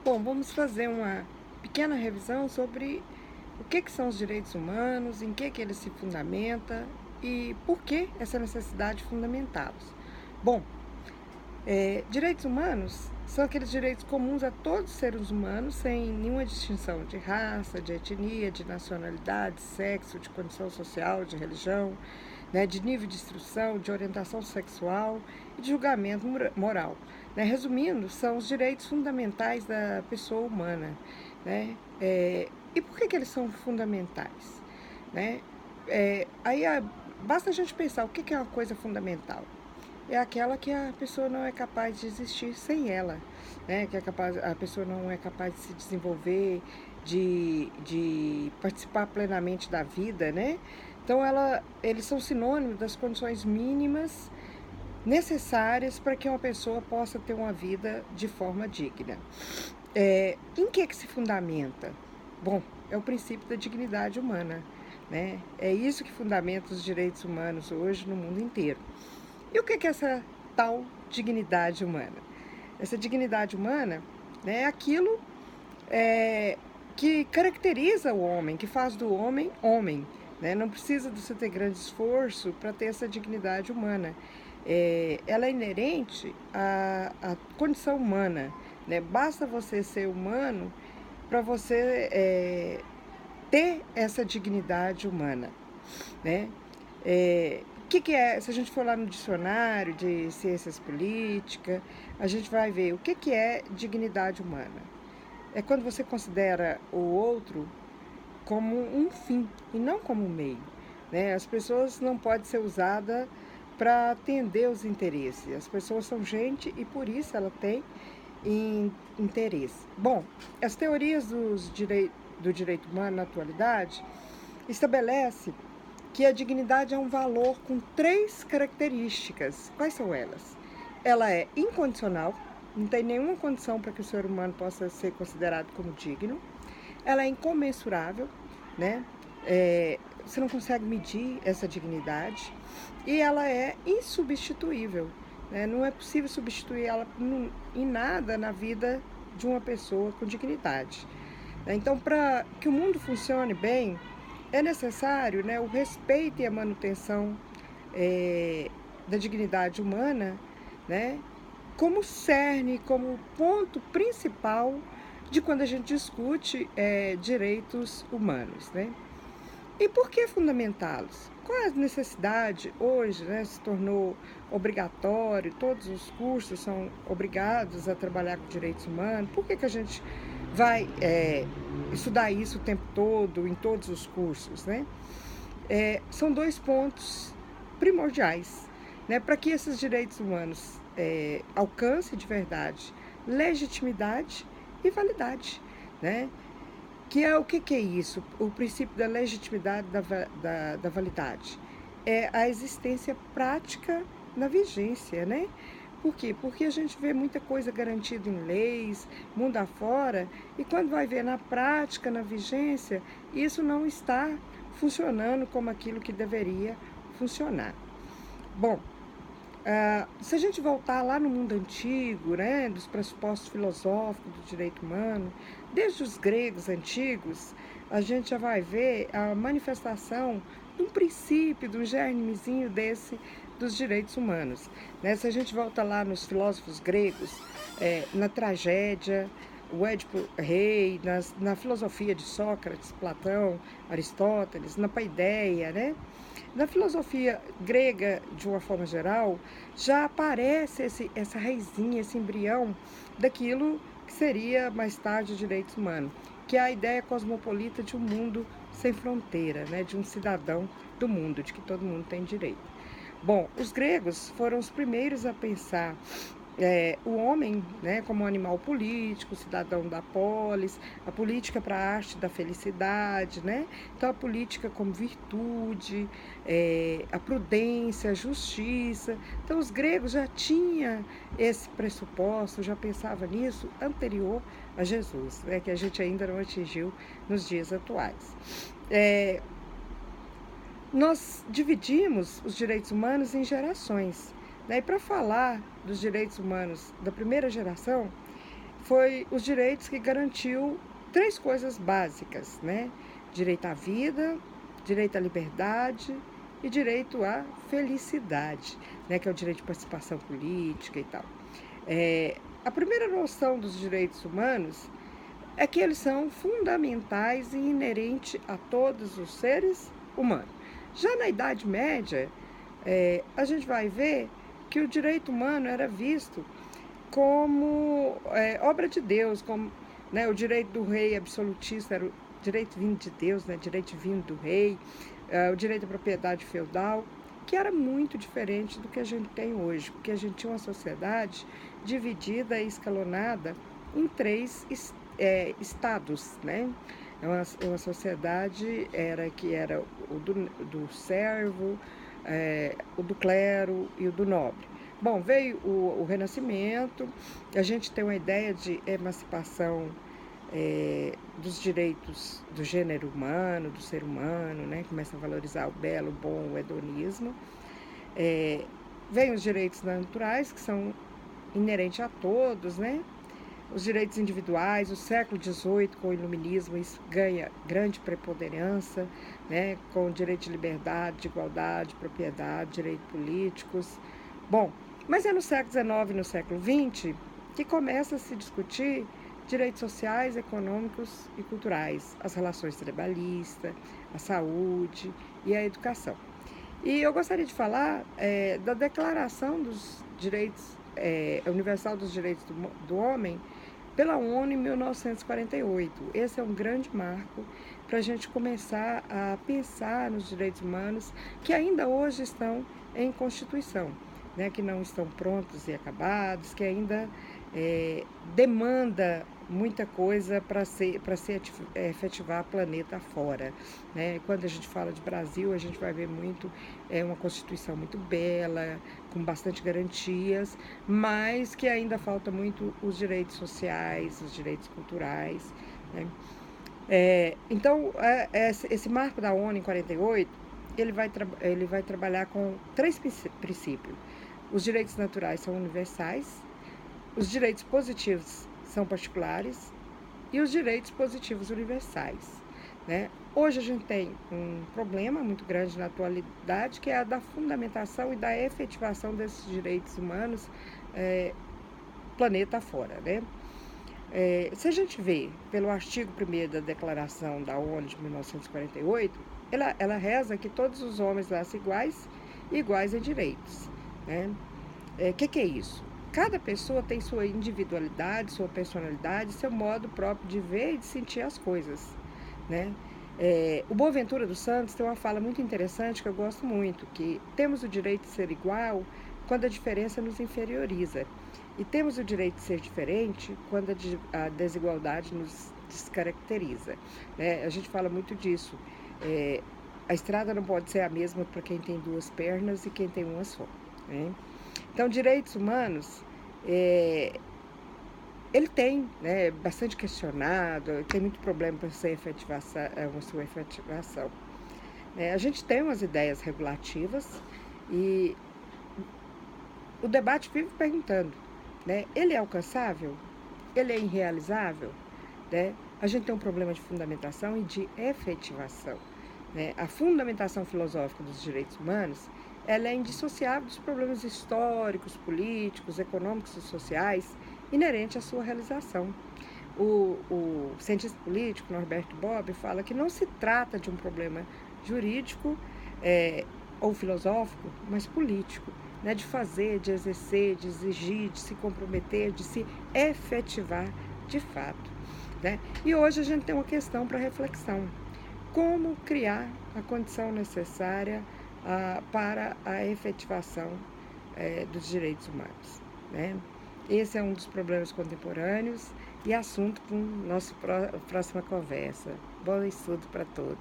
Bom, vamos fazer uma pequena revisão sobre o que são os direitos humanos, em que eles se fundamentam e por que essa necessidade de fundamentá-los. Bom, direitos humanos são aqueles direitos comuns a todos os seres humanos, sem nenhuma distinção de raça, de etnia, de nacionalidade, sexo, de condição social, de religião, né, de nível de instrução, de orientação sexual e de julgamento moral. Né? Resumindo, são os direitos fundamentais da pessoa humana. Né? E por que eles são fundamentais? Né? Basta a gente pensar o que é uma coisa fundamental. É aquela que a pessoa não é capaz de existir sem ela, né? Que a pessoa não é capaz de se desenvolver, de participar plenamente da vida, né? Então eles são sinônimos das condições mínimas necessárias para que uma pessoa possa ter uma vida de forma digna. Em que se fundamenta? Bom, é o princípio da dignidade humana, né? É isso que fundamenta os direitos humanos hoje no mundo inteiro. E o que é essa tal dignidade humana? Essa dignidade humana, né, é aquilo que caracteriza o homem, que faz do homem homem. Né? Não precisa de você ter grande esforço para ter essa dignidade humana. Ela é inerente à condição humana. Né? Basta você ser humano para você ter essa dignidade humana. Né? Que é, se a gente for lá no dicionário de ciências políticas, a gente vai ver o que é dignidade humana. É quando você considera o outro como um fim e não como um meio. Né? As pessoas não podem ser usadas para atender os interesses. As pessoas são gente e por isso ela tem interesse. Bom, as teorias do direito humano na atualidade estabelecem que a dignidade é um valor com 3 características. Quais são elas? Ela é incondicional, não tem nenhuma condição para que o ser humano possa ser considerado como digno. Ela é incomensurável, né? Você não consegue medir essa dignidade. E ela é insubstituível, né? Não é possível substituir ela em nada na vida de uma pessoa com dignidade. Então, para que o mundo funcione bem, é necessário, né, o respeito e a manutenção da dignidade humana, né, como cerne, como ponto principal de quando a gente discute direitos humanos. Né? E por que fundamentá-los? Qual é a necessidade hoje, né, se tornou obrigatório, todos os cursos são obrigados a trabalhar com direitos humanos? Por que a gente vai estudar isso o tempo todo, em todos os cursos? Né? São 2 pontos primordiais, né, para que esses direitos humanos alcancem de verdade legitimidade e validade. Né? Que é o que é isso? O princípio da legitimidade da validade. É a existência prática na vigência, né? Por quê? Porque a gente vê muita coisa garantida em leis, mundo afora, e quando vai ver na prática, na vigência, isso não está funcionando como aquilo que deveria funcionar. Bom, se a gente voltar lá no mundo antigo, né, dos pressupostos filosóficos do direito humano, desde os gregos antigos, a gente já vai ver a manifestação de um princípio, de um germezinho dos direitos humanos. Né? Se a gente volta lá nos filósofos gregos, na tragédia, o Édipo Rei, na filosofia de Sócrates, Platão, Aristóteles, na paideia, né? Na filosofia grega, de uma forma geral, já aparece essa raizinha, esse embrião daquilo que seria mais tarde o direito humano, que é a ideia cosmopolita de um mundo sem fronteira, né? De um cidadão do mundo, de que todo mundo tem direito. Bom, os gregos foram os primeiros a pensar o homem, né, como um animal político, cidadão da polis, a política para a arte da felicidade, né? Então a política como virtude, a prudência, a justiça. Então os gregos já tinham esse pressuposto, já pensavam nisso anterior a Jesus, né, que a gente ainda não atingiu nos dias atuais. Nós dividimos os direitos humanos em gerações. Né? E para falar dos direitos humanos da primeira geração, foi os direitos que garantiu 3 coisas básicas, né? Direito à vida, direito à liberdade e direito à felicidade, né? Que é o direito de participação política e tal. A primeira noção dos direitos humanos é que eles são fundamentais e inerentes a todos os seres humanos. Já na Idade Média, a gente vai ver que o direito humano era visto como obra de Deus, como, né, o direito do rei absolutista era o direito vindo de Deus, né, direito vindo do rei, o direito à propriedade feudal, que era muito diferente do que a gente tem hoje, porque a gente tinha uma sociedade dividida e escalonada em 3 estados, né? Uma sociedade que era o do servo, o do clero e o do nobre. Bom, veio o Renascimento, a gente tem uma ideia de emancipação dos direitos do gênero humano, do ser humano, né? Começa a valorizar o belo, o bom, o hedonismo. Vem os direitos naturais, que são inerentes a todos, né? Os direitos individuais, o século XVIII, com o iluminismo, isso ganha grande preponderância, né? Com o direito de liberdade, de igualdade, propriedade, direitos políticos. Bom, mas é no século XIX e no século XX que começa a se discutir direitos sociais, econômicos e culturais, as relações trabalhistas, a saúde e a educação. E eu gostaria de falar da Declaração dos Direitos Universal dos Direitos do Homem pela ONU em 1948. Esse é um grande marco para a gente começar a pensar nos direitos humanos que ainda hoje estão em Constituição, né, que não estão prontos e acabados, que ainda demanda muita coisa para se efetivar planeta fora, né? Quando a gente fala de Brasil, a gente vai ver muito uma Constituição muito bela, com bastante garantias, mas que ainda falta muito os direitos sociais, os direitos culturais, né? Então, esse marco da ONU em 48, ele vai trabalhar com 3 princípios. Os direitos naturais são universais, os direitos positivos são particulares e os direitos positivos universais, né? Hoje a gente tem um problema muito grande na atualidade, que é a da fundamentação e da efetivação desses direitos humanos planeta afora, né? Se a gente vê pelo artigo 1º da Declaração da ONU de 1948, ela reza que todos os homens nascem iguais e iguais em direitos, né? Que é isso? Cada pessoa tem sua individualidade, sua personalidade, seu modo próprio de ver e de sentir as coisas, né? O Boaventura dos Santos tem uma fala muito interessante que eu gosto muito, que temos o direito de ser igual quando a diferença nos inferioriza, e temos o direito de ser diferente quando a desigualdade nos descaracteriza, né? A gente fala muito disso. A estrada não pode ser a mesma para quem tem 2 pernas e quem tem uma só, né? Então, direitos humanos, ele tem, né, bastante questionado, tem muito problema para sua efetivação. A gente tem umas ideias regulativas e o debate vive perguntando, né, ele é alcançável? Ele é irrealizável? Né? A gente tem um problema de fundamentação e de efetivação, né? A fundamentação filosófica dos direitos humanos, ela é indissociável dos problemas históricos, políticos, econômicos e sociais inerentes à sua realização. O cientista político Norberto Bobbio fala que não se trata de um problema jurídico ou filosófico, mas político, né? De fazer, de exercer, de exigir, de se comprometer, de se efetivar de fato, né? E hoje a gente tem uma questão para reflexão: como criar a condição necessária para a efetivação dos direitos humanos, né? Esse é um dos problemas contemporâneos e assunto para nossa próxima conversa. Bom estudo para todos.